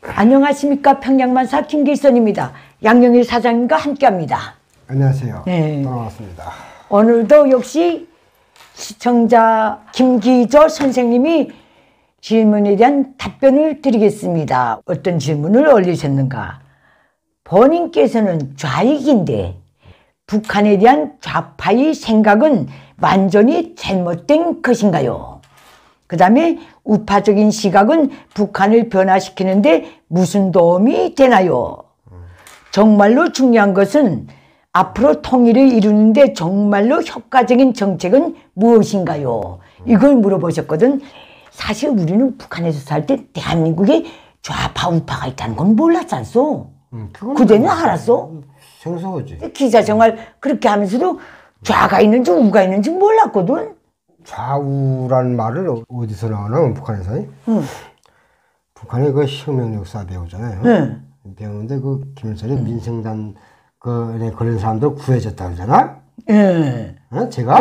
안녕하십니까. 평양만사 김길선입니다. 양영일 사장님과 함께합니다. 안녕하세요. 네. 반갑습니다. 오늘도 역시 시청자 김기조 선생님이 질문에 대한 답변을 드리겠습니다. 어떤 질문을 올리셨는가. 본인께서는 좌익인데 북한에 대한 좌파의 생각은 완전히 잘못된 것인가요? 그 다음에 우파적인 시각은 북한을 변화시키는데 무슨 도움이 되나요? 정말로 중요한 것은 앞으로 통일을 이루는데 정말로 효과적인 정책은 무엇인가요? 이걸 물어보셨거든. 사실 우리는 북한에서 살 때 대한민국에 좌파 우파가 있다는 건 몰랐잖소. 그때는 알았어? 생소하지. 기자 생활 그렇게 하면서도 좌가 있는지 우가 있는지 몰랐거든. 좌우란 말을 어디서 나오나 북한에서? 북한에 그 혁명 역사 배우잖아요. 배우는데 그 김일성이 민생단 그에 걸린 사람들 구해줬다 그러잖아. 제가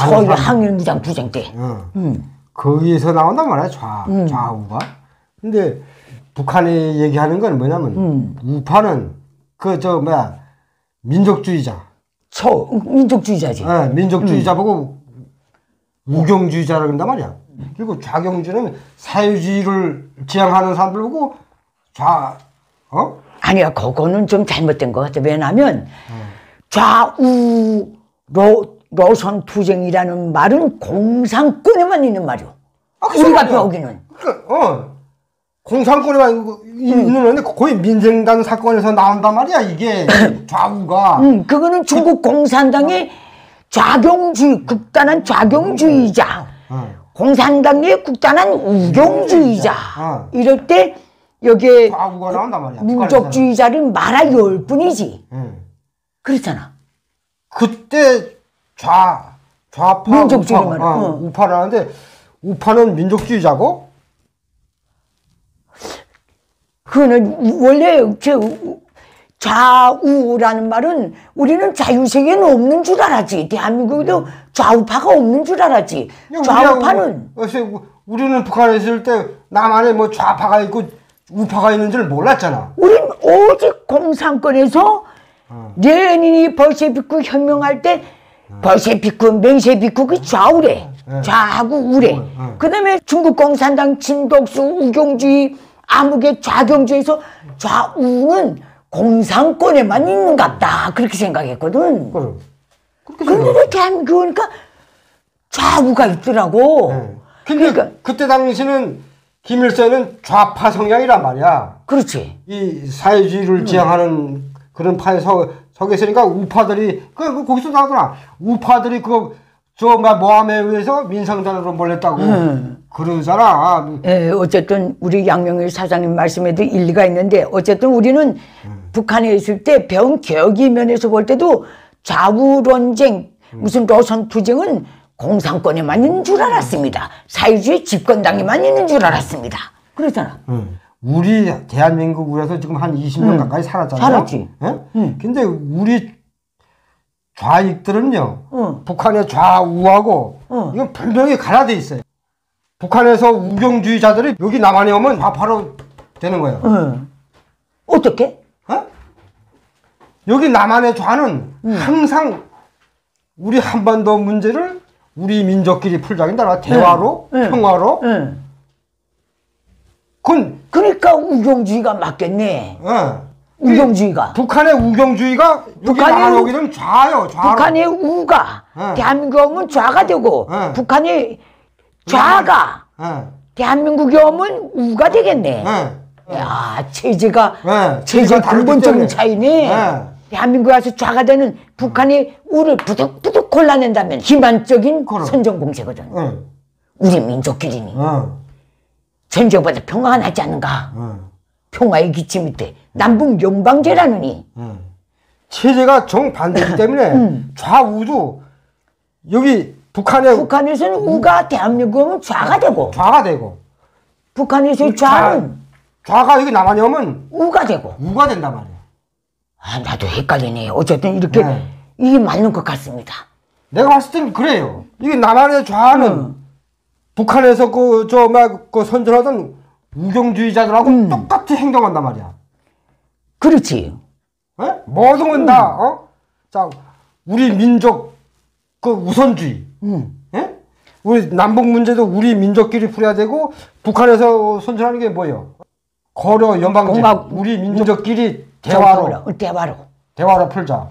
소위 항일무장 투쟁 때. 거기에서 나온단 말이야 좌우가. 근데 북한이 얘기하는 건 뭐냐면 우파는 민족주의자. 민족주의자지. 민족주의자 보고 우경주의자라고 한단 말이야. 그리고 좌경주의는 사회주의를 지향하는 사람들 보고 아니야, 그거는 좀 잘못된 것 같아. 왜냐하면 좌우 노선 투쟁이라는 말은 공산권에만 있는 말이오. 우리가 배우기는. 공산권에만 있는 건데 거의 민생단 사건에서 나온단 말이야 이게 좌우가. 그거는 중국 공산당의 좌경주의, 극단한 좌경주의자. 공산당의 극단한 우경주의자. 이럴 때 여기에 좌우가 나온단 말이야. 민족주의자를 말할 뿐이지. 그렇잖아. 그때 좌파 민족주의를 말해. 우파를 하는데 우파는 민족주의자고? 그거는 원래 좌우라는 말은 우리는 자유세계는 없는 줄 알았지. 대한민국에도 좌우파가 없는 줄 알았지. 좌우파는 우리는 북한에 있을 때 남한에 뭐 좌파가 있고 우파가 있는 줄 몰랐잖아. 우린 오직 공산권에서 레닌이 벌셰비크 혁명할 때 벌셰비크, 맹셰비크가 좌우래. 좌하고 우래. 그 다음에 중국 공산당 진독수 우경주의 암흑의 좌경주에서 좌우는 공산권에만 있는 것 같다. 그렇게 생각했거든. 그런데 대한민국이니까 좌우가 있더라고. 근데 그때 당시는 김일성은 좌파 성향이란 말이야. 그렇지. 이 사회주의를 지향하는 그런 파에 서 계시니까 우파들이 거기서 나오더라. 우파들이 모함에 의해서 민상단으로 몰렸다고 그러잖아. 어쨌든 우리 양명일 사장님 말씀에도 일리가 있는데 어쨌든 우리는 북한에 있을 때 배운 교육의 면에서 볼 때도 좌우론쟁 무슨 노선 투쟁은 공산권에만 있는 줄 알았습니다. 사회주의 집권당에만 있는 줄 알았습니다. 그러잖아. 우리 대한민국에서 지금 한 20년 가까이 살았잖아요. 살았지. 근데 우리 좌익들은요, 북한의 좌우하고 이건 분명히 갈라져 있어요. 북한에서 우경주의자들이 여기 남한에 오면 좌파로 되는 거예요. 어떻게? 여기 남한의 좌는 항상 우리 한반도 문제를 우리 민족끼리 풀자긴다. 대화로, 평화로. 그러니까 우경주의가 맞겠네. 우경주의가. 북한의 우경주의가 여기 남한 오게 되면 좌요. 북한의 우가 대한민국에 오면 좌가 되고 북한의 좌가 대한민국에 오면 우가 되겠네. 야, 체제가 근본적인 차이네. 대한민국에 와서 좌가 되는 북한의 우를 부득부득 골라낸다면 기만적인 선전공세거든. 우리 민족끼리니. 전쟁보다 평화가 낫지 않는가. 평화의 기침일 때 남북 연방제라느니. 체제가 정반대이기 때문에 좌우도 여기 북한에서는 우가 대한민국에 오면 좌가 되고. 북한에서의 좌가 여기 남한에 오면 우가 되고. 우가 된단 말이야. 나도 헷갈리네. 어쨌든 이렇게 이게 맞는 것 같습니다. 내가 봤을 땐 그래요. 이게 남한의 좌는 북한에서 선전하던 우경주의자들하고 똑같이 행동한단 말이야. 그렇지. 에? 모든 건 다, 자, 우리 민족, 그 우선주의. 에? 우리 남북 문제도 우리 민족끼리 풀어야 되고, 북한에서 선전하는 게 뭐예요? 거려 연방제. 우리 민족끼리 대화로 풀자.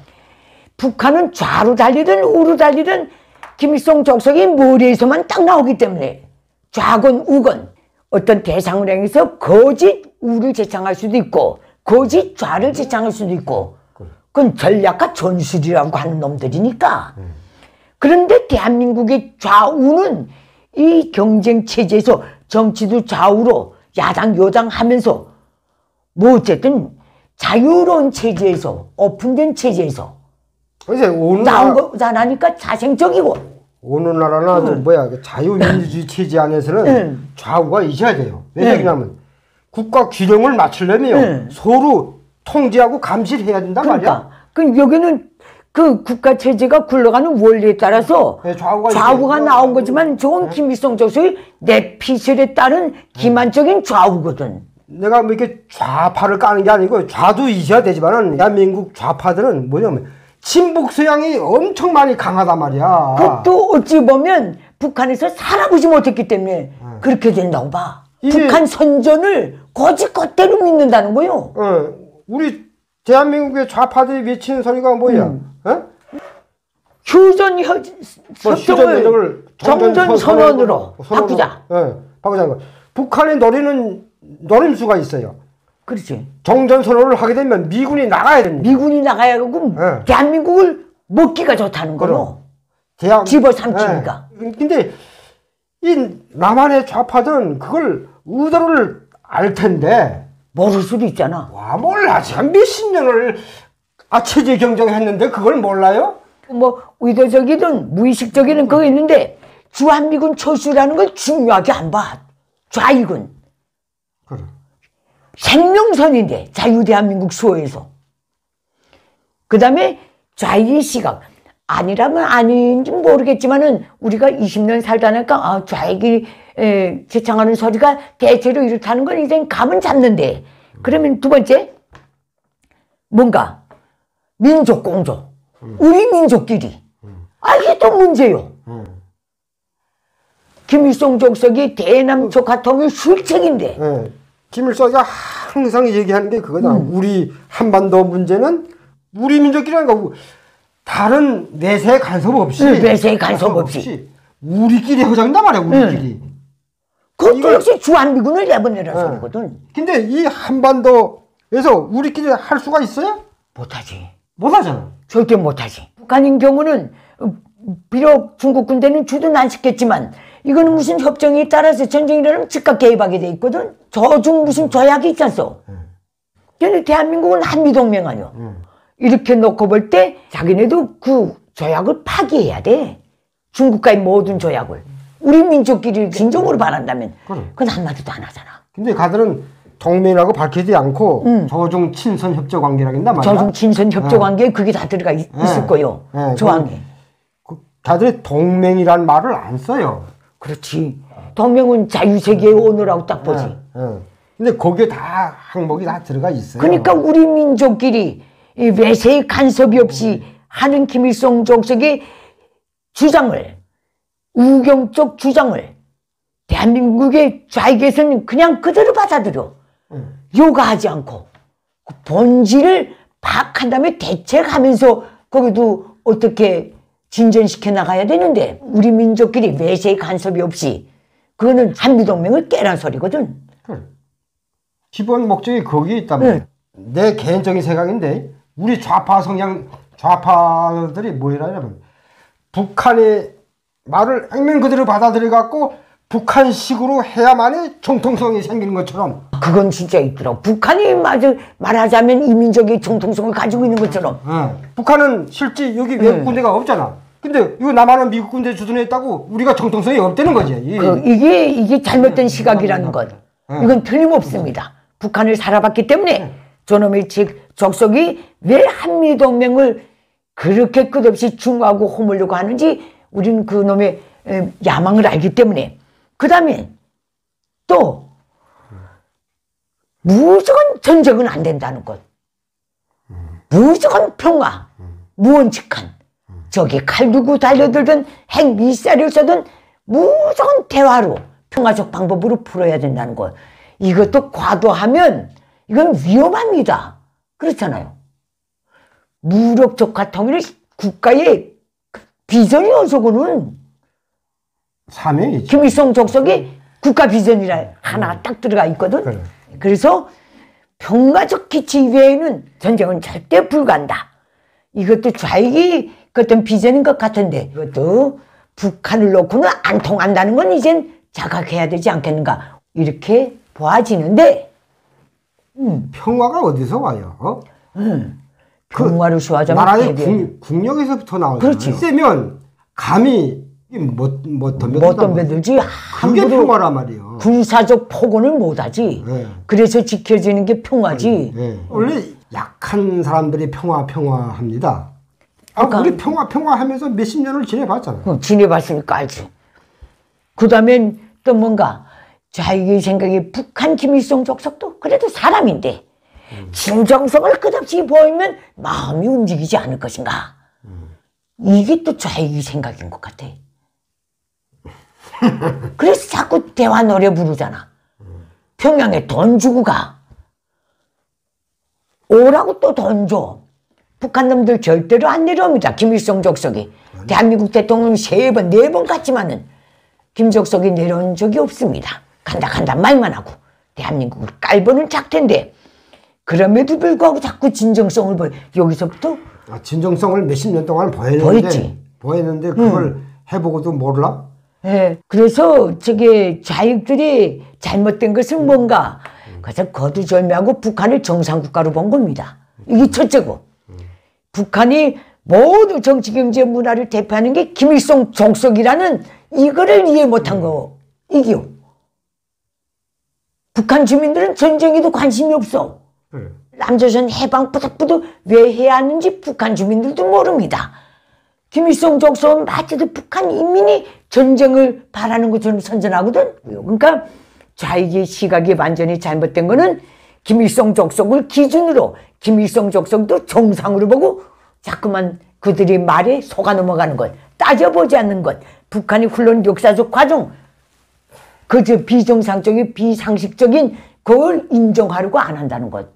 북한은 좌로 달리든 우로 달리든 김일성 적석이 머리에서만 딱 나오기 때문에 좌건 우건 어떤 대상을 향해서 거짓 우를 제창할 수도 있고 거짓 좌를 제창할 수도 있고 그건 전략과 전술이라고 하는 놈들이니까. 그런데 대한민국의 좌우는 이 경쟁 체제에서 정치도 좌우로 야당 여당 하면서 뭐 어쨌든 자유로운 체제에서 오픈된 체제에서 나온 거잖아니까 자생적이고 어느 나라나 자유민주주의 체제 안에서는 좌우가 있어야 돼요. 왜 그러냐면 국가 균형을 맞추려면 서로 통제하고 감시를 해야 된단 말이야. 그럼 여기는 그 국가 체제가 굴러가는 원리에 따라서 좌우가 나온 거지만 저건 김일성 적석이 내피셜에 따른 기만적인 좌우거든. 내가 뭐 이렇게 좌파를 까는 게 아니고 좌도 있어야 되지만은 대한민국 좌파들은 뭐냐면 친북 성향이 엄청 많이 강하단 말이야. 그것도 어찌 보면 북한에서 살아보지 못했기 때문에 그렇게 된다고 봐. 북한 선전을 거짓것대로 믿는다는 거요. 우리 대한민국의 좌파들이 외치는 소리가 뭐야? 휴전 협정을 정전 선언으로 바꾸자. 바꾸자는 거. 북한의 노림수가 있어요. 그렇지. 정전 선언을 하게 되면 미군이 나가야 됩니다. 미군이 나가야 하고 대한민국을 먹기가 좋다는 거로. 집어삼키니까. 근데 이 남한의 좌파들은 그걸 의도를 알 텐데 모를 수도 있잖아. 와, 몰라. 지금 몇십 년을 체제 경쟁했는데 그걸 몰라요? 뭐 의도적이든 무의식적이든 그거 있는데 주한미군 철수라는 걸 중요하게 안 봐. 좌익은. 그래. 생명선인데 자유대한민국 수호에서. 그 다음에 좌익의 시각. 아니라면 아닌지 모르겠지만은 우리가 20년 살다 보니까 좌익이 제창하는 소리가 대체로 이렇다는 건 이제 감은 잡는데 그러면 두 번째 뭔가 민족 공조 우리 민족끼리 이게 또 문제요. 김일성 적석이 대남 조카통일 실책인데 김일성이 항상 얘기하는 게 그거다. 우리 한반도 문제는 우리 민족끼리 하는 거고 다른 내세 간섭 없이 내세 간섭 없이 우리끼리 하자는단 말이야. 우리끼리. 그것도 역시 주한미군을 내보내라 소리거든. 근데 이 한반도에서 우리끼리 할 수가 있어요? 못하지. 못하잖아. 절대 못하지. 북한인 경우는 비록 중국 군대는 주둔 안 시켰지만 이거는 무슨 협정에 따라서 전쟁이 일어나면 즉각 개입하게 돼 있거든. 저중 무슨 조약이 있잖소. 근데 대한민국은 한미동맹 아니야. 이렇게 놓고 볼 때 자기네도 그 조약을 파기해야 돼. 중국과의 모든 조약을. 우리 민족끼리 진정으로 바란다면 그건 한마디도 안 하잖아. 근데 가들은 동맹이라고 밝히지 않고 조중 친선 협조 관계라고 한단 말이야. 조중 친선 협조 관계에 그게 다 들어가 있을 거요. 조항에. 다들 동맹이란 말을 안 써요. 그렇지. 동맹은 자유세계의 언어라고 딱 보지. 근데 거기에 다 항목이 다 들어가 있어요. 그러니까 우리 민족끼리 이 외세의 간섭이 없이 하는 김일성 적석의 주장을 우경적 주장을 대한민국의 좌익에서는 그냥 그대로 받아들여. 요구하지 않고 그 본질을 파악한 다음에 대책하면서 거기도 어떻게 진전시켜 나가야 되는데 우리 민족끼리 외세의 간섭이 없이 그거는 한미동맹을 깨란 소리거든. 기본 목적이 거기에 있다면 내 개인적인 생각인데 우리 좌파들이 뭐라냐면 북한의 말을 액면 그대로 받아들여 갖고 북한식으로 해야만이 정통성이 생기는 것처럼. 그건 진짜 있더라고. 북한이 말하자면 이민족의 정통성을 가지고 있는 것처럼. 북한은 실제 여기 외국 군대가 없잖아. 근데 이거 남한은 미국 군대 주둔해 있다고 우리가 정통성이 없다는 거지. 이게 잘못된 시각이라는 것. 이건 틀림없습니다. 북한을 살아봤기 때문에 저놈의 적석이 왜 한미동맹을 그렇게 끝없이 중화하고 허물려고 하는지 우리는 그놈의 야망을 알기 때문에. 그 다음에 또 무조건 전쟁은 안 된다는 것. 무조건 평화, 무언직한. 저기 칼 두고 달려들든 핵 미사일을 쏘든 무조건 대화로 평화적 방법으로 풀어야 된다는 것. 이것도 과도하면 이건 위험합니다. 그렇잖아요. 무력적화 통일을 국가의 비전이어서 그는 사명이지. 김일성 족속이 국가 비전이라 하나 딱 들어가 있거든. 그래. 그래서 평화적 기치 외에는 전쟁은 절대 불가한다. 이것도 좌익이 그 어떤 비전인 것 같은데 이것도 북한을 놓고는 안 통한다는 건 이젠 자각해야 되지 않겠는가 이렇게 보아지는데 평화가 어디서 와요? 어? 평화를 수하자면 나라의 국력에서부터 나오잖아요. 그렇지. 세면 감히 못 덤벼들지. 그게 평화란 말이에요. 군사적 폭언을 못하지. 네. 그래서 지켜지는 게 평화지. 네. 원래 약한 사람들이 평화합니다. 그러니까, 우리 평화하면서 몇십 년을 지내봤잖아요. 지내봤으니까 알지. 그 다음엔 또 뭔가 자기 생각에 북한 김일성 족속도 그래도 사람인데 진정성을 끝없이 보이면 마음이 움직이지 않을 것인가. 이게 또 좌익이 생각인 것 같아. 그래서 자꾸 대화 노래 부르잖아. 평양에 돈 주고 가. 오라고 또 돈 줘. 북한 놈들 절대로 안 내려옵니다. 김일성 족속이. 대한민국 대통령 3번, 4번 갔지만은 김족속이 내려온 적이 없습니다. 간다 말만 하고 대한민국을 깔보는 작텐데 그럼에도 불구하고 자꾸 진정성을 보여. 여기서부터 진정성을 몇십 년 동안 보였는데 그걸 해보고도 몰라? 네, 그래서 저게 좌익들이 잘못된 것은 뭔가 그래서 거두절미하고 북한을 정상국가로 본 겁니다. 이게 첫째고 북한이 모두 정치, 경제, 문화를 대표하는 게 김일성 족속이라는 이거를 이해 못한 거 이기요. 북한 주민들은 전쟁에도 관심이 없어. 남조선 해방 뿌득뿌득 왜 해야 하는지 북한 주민들도 모릅니다. 김일성 족속은 마치도 북한 인민이 전쟁을 바라는 것처럼 선전하거든. 그러니까 좌익의 시각이 완전히 잘못된 거는 김일성 족속을 기준으로 김일성 족속도 정상으로 보고 자꾸만 그들의 말에 속아 넘어가는 것, 따져보지 않는 것, 북한이 흘러온 역사적 과정, 그저 비정상적인 비상식적인 그걸 인정하려고 안 한다는 것.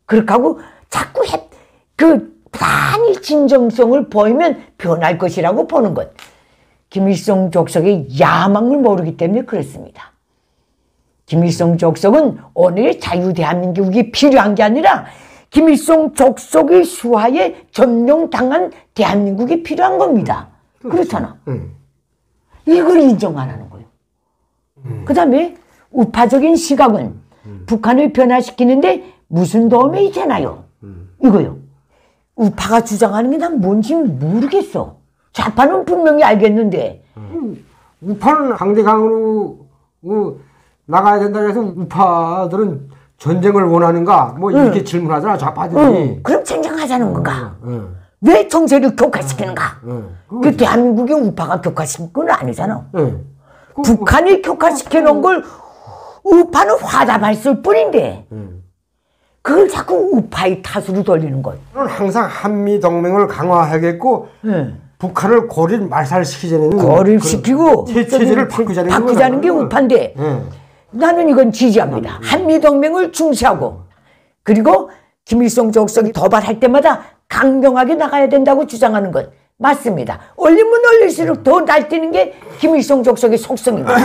그렇게 하고 자꾸 단일 진정성을 보이면 변할 것이라고 보는 것. 김일성 족속의 야망을 모르기 때문에 그렇습니다. 김일성 족속은 오늘의 자유 대한민국이 필요한 게 아니라 김일성 족속의 수하에 점령당한 대한민국이 필요한 겁니다. 그렇잖아. 이걸 인정 안 하는 거예요. 그 다음에 우파적인 시각은 북한을 변화시키는데 무슨 도움이 되나요? 이거요. 우파가 주장하는 게 난 뭔지 모르겠어. 좌파는 분명히 알겠는데. 우파는 강대강으로 나가야 된다고 해서 우파들은 전쟁을 원하는가? 뭐 이렇게 질문하잖아, 좌파들이. 그럼 전쟁하자는 건가? 왜 정세를 격화시키는가? 그 대한민국의 우파가 격화시킨 건 아니잖아. 북한이 격화시켜 놓은 걸 우파는 화답했을 뿐인데 그걸 자꾸 우파의 탓으로 돌리는 것. 항상 한미동맹을 강화하겠고 북한을 고리를 말살시키자는 고립시키고 체제를 바꾸자는 게 우파인데 나는 이건 지지합니다. 한미동맹을 중시하고 그리고 김일성 족속이 도발할 때마다 강경하게 나가야 된다고 주장하는 것 맞습니다. 올리면 올릴수록 더 날뛰는 게 김일성 족속의 속성입니다.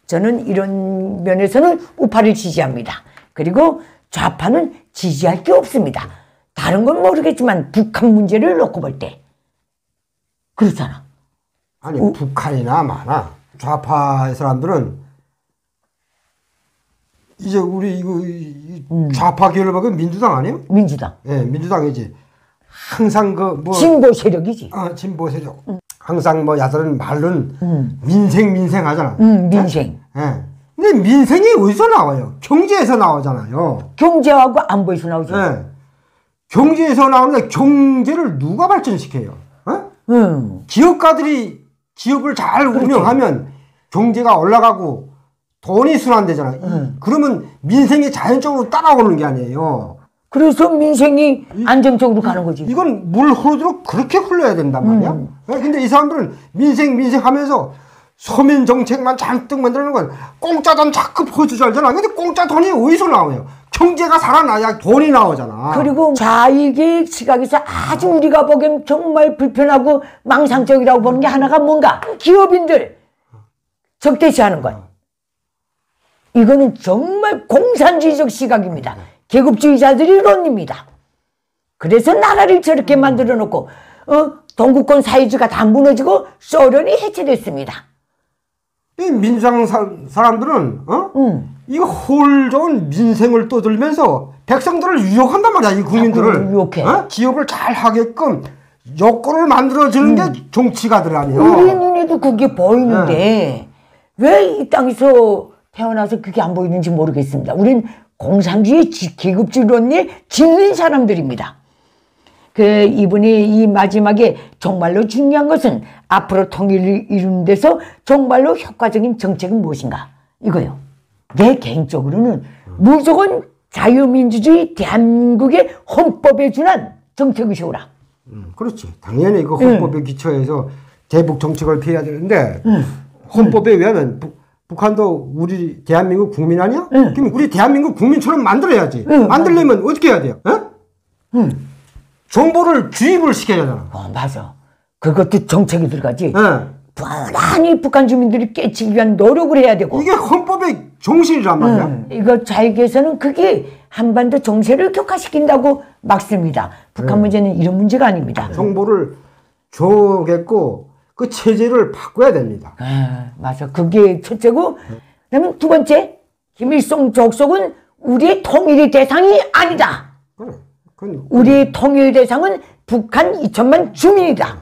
저는 이런 면에서는 우파를 지지합니다. 그리고 좌파는 지지할 게 없습니다. 다른 건 모르겠지만 북한 문제를 놓고 볼 때 그렇잖아. 아니 북한이나 많아. 좌파의 사람들은 이제 우리 이거 좌파 계열을 보면 민주당 아니에요? 민주당. 예, 민주당이지. 항상 진보 세력이지. 진보 세력. 항상 야들은 말은 민생 하잖아. 민생. 예. 근데 민생이 어디서 나와요? 경제에서 나오잖아요. 경제하고 안보에서 나오죠. 예. 경제에서 나오는데 경제를 누가 발전시켜요? 기업가들이 기업을 잘 운영하면 경제가 올라가고 돈이 순환되잖아. 그러면 민생이 자연적으로 따라오는 게 아니에요. 그래서 민생이 안정적으로 가는 거지. 이건 물 흐르도록 그렇게 흘러야 된단 말이야. 근데 이 사람들은 민생 하면서 서민 정책만 잔뜩 만드는 건 공짜 돈 자꾸 퍼주지 알잖아. 근데 공짜 돈이 어디서 나와요? 경제가 살아나야 돈이 나오잖아. 그리고 자익의 시각에서 아주 우리가 보기엔 정말 불편하고 망상적이라고 보는 게 하나가 뭔가? 기업인들 적대시하는 것. 이거는 정말 공산주의적 시각입니다. 계급주의자들의論입니다. 그래서 나라를 저렇게 만들어 놓고 동구권 사회주의가 다 무너지고 소련이 해체됐습니다. 이 민주당 사람들은 이거 홀 좋은 민생을 떠들면서 백성들을 유혹한단 말이야. 이 국민들을 유혹해. 기업을 잘 하게끔 요건을 만들어주는 게 정치가들 아니에요. 우리 눈에도 그게 보이는데 왜 이 땅에서 태어나서 그게 안 보이는지 모르겠습니다. 우린 공산주의 계급주의론에 질린 사람들입니다. 이분이 이 마지막에 정말로 중요한 것은 앞으로 통일을 이루는 데서 정말로 효과적인 정책은 무엇인가? 이거요. 내 개인적으로는 무조건 자유민주주의 대한민국의 헌법에 준한 정책을 세우라. 그렇지. 당연히 그 헌법에 기초해서 대북 정책을 펴야 되는데 헌법에 의하면 북한도 우리 대한민국 국민 아니야? 그럼 우리 대한민국 국민처럼 만들어야지. 만들려면 어떻게 해야 돼요? 정보를 주입을 시켜야 되잖아. 맞아. 그것도 정책이 들어가지. 부단히 북한 주민들이 깨치기 위한 노력을 해야 되고. 이게 헌법의 정신이란 말이야. 이거 자익에서는 그게 한반도 정세를 격화시킨다고 막습니다. 북한 문제는 이런 문제가 아닙니다. 정보를 줘겠고 그 체제를 바꿔야 됩니다. 맞아. 그게 첫째고, 그다음에 두 번째, 김일성 족속은 우리의 통일의 대상이 아니다. 우리의 통일 대상은 북한 2천만 주민이다.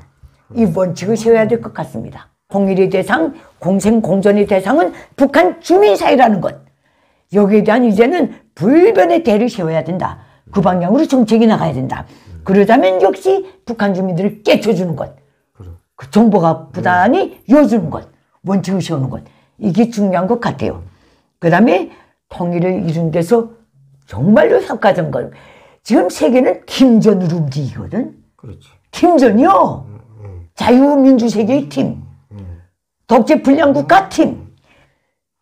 이 원칙을 세워야 될 것 같습니다. 통일의 대상, 공생공존의 대상은 북한 주민 사회라는 것. 여기에 대한 이제는 불변의 대를 세워야 된다. 그 방향으로 정책이 나가야 된다. 그러자면 역시 북한 주민들을 깨쳐주는 것. 그 정보가 부단히 이어주는 것. 원칙을 세우는 것. 이게 중요한 것 같아요. 그 다음에 통일을 이룬 데서 정말로 효과적인 것. 지금 세계는 팀전으로 움직이거든. 그렇지. 팀전이요. 자유민주세계의 팀. 독재불량국가 팀.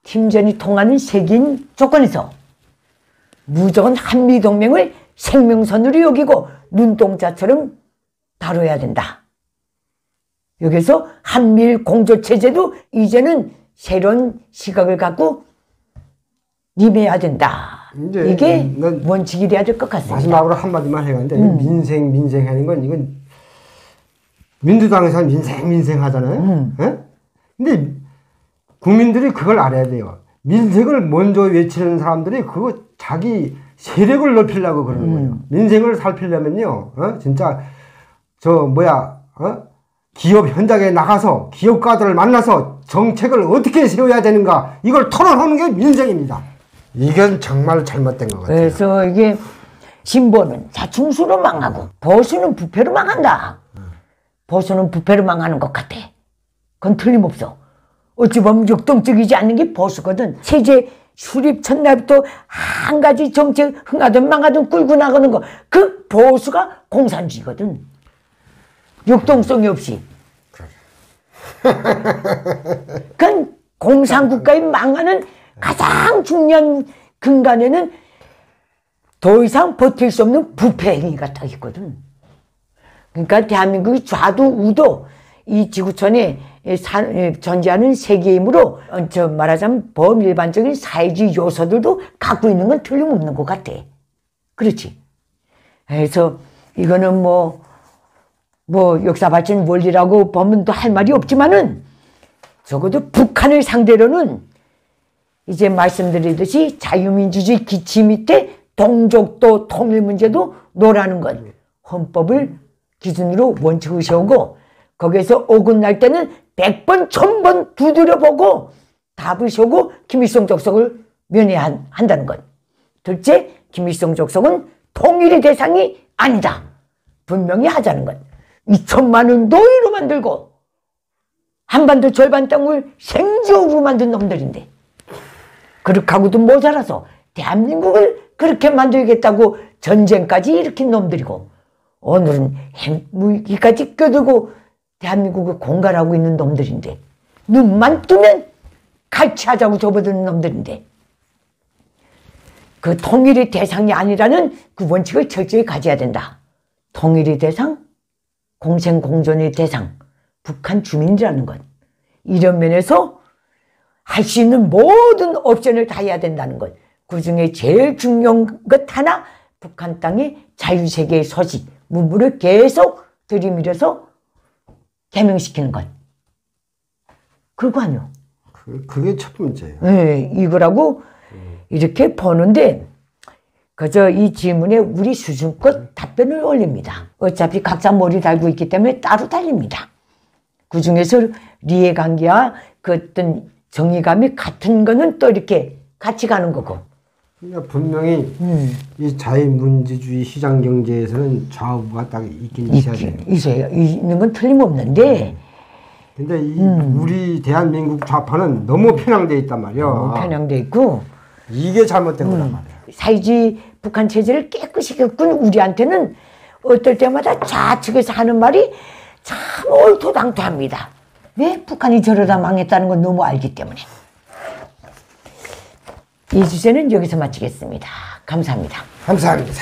팀전이 통하는 세계인 조건에서 무조건 한미동맹을 생명선으로 여기고 눈동자처럼 다뤄야 된다. 여기서 한미일 공조체제도 이제는 새로운 시각을 갖고 임해야 된다. 이게 원칙이 돼야 될 것 같습니다. 마지막으로 한마디만 해가는데 민생 하는 건 이건 민주당에서 민생 하잖아요. 근데 국민들이 그걸 알아야 돼요. 민생을 먼저 외치는 사람들이 그거 자기 세력을 넓히려고 그러는 거예요. 민생을 살피려면요, 진짜 기업 현장에 나가서 기업가들을 만나서 정책을 어떻게 세워야 되는가 이걸 토론하는 게 민생입니다. 이건 정말 잘못된 것 같아요. 그래서 이게 진보는 자충수로 망하고 보수는 부패로 망한다. 보수는 부패로 망하는 것 같아. 그건 틀림없어. 어찌 보면 역동적이지 않는 게 보수거든. 체제 수립 첫날부터 한 가지 정책 흥하든 망하든 끌고 나가는 거. 그 보수가 공산주의거든. 역동성이 없이. 그건 공산국가의 망하는 가장 중요한 근간에는 더 이상 버틸 수 없는 부패 행위가 딱 있거든. 그러니까 대한민국이 좌도 우도 이 지구촌에 존재하는 세계이므로 말하자면 범일반적인 사회주의 요소들도 갖고 있는 건 틀림없는 것 같아. 그렇지. 그래서 이거는 뭐 역사 발전 원리라고 보면 또 할 말이 없지만은 적어도 북한을 상대로는 이제 말씀드리듯이 자유민주주의 기치 밑에 동족도 통일 문제도 노라는 것. 헌법을 기준으로 원칙을 세우고 거기에서 어긋날 때는 100번, 1000번 두드려보고 답을 세우고 김일성 족속을 면회해야 한다는 것. 둘째, 김일성 족속은 통일의 대상이 아니다. 분명히 하자는 것. 2천만 원 노예로 만들고 한반도 절반 땅을 생지옥으로 만든 놈들인데 그렇게 하고도 모자라서 대한민국을 그렇게 만들겠다고 전쟁까지 일으킨 놈들이고 오늘은 핵무기까지 껴들고 대한민국을 공갈하고 있는 놈들인데 눈만 뜨면 갈취하자고 접어드는 놈들인데 그 통일의 대상이 아니라는 그 원칙을 철저히 가져야 된다. 통일의 대상, 공생공존의 대상, 북한 주민이라는 것. 이런 면에서 할 수 있는 모든 옵션을 다 해야 된다는 것. 그 중에 제일 중요한 것 하나, 북한 땅의 자유세계의 소식, 문물을 계속 들이밀어서 개명시키는 것. 그거 아니요. 그게 첫 번째예요. 네, 이거라고 이렇게 보는데 그저 이 질문에 우리 수준껏 답변을 올립니다. 어차피 각자 머리 달고 있기 때문에 따로 달립니다. 그 중에서 이해관계와 그 어떤 정의감이 같은 거는 또 이렇게 같이 가는 거고. 그러니까 분명히 이 자유민주주의 시장경제에서는 좌우가 딱 있긴 있어야 돼요. 있는 건 틀림없는데 근데 우리 대한민국 좌파는 너무 편향돼 있단 말이야. 너무 편향돼 있고 이게 잘못된 거란 말이야. 사회주의 북한 체제를 깨끗이 겪은 우리한테는 어떨 때마다 좌측에서 하는 말이 참 얼토당토합니다. 왜? 북한이 저러다 망했다는 건 너무 알기 때문에. 이 주제는 여기서 마치겠습니다. 감사합니다. 감사합니다.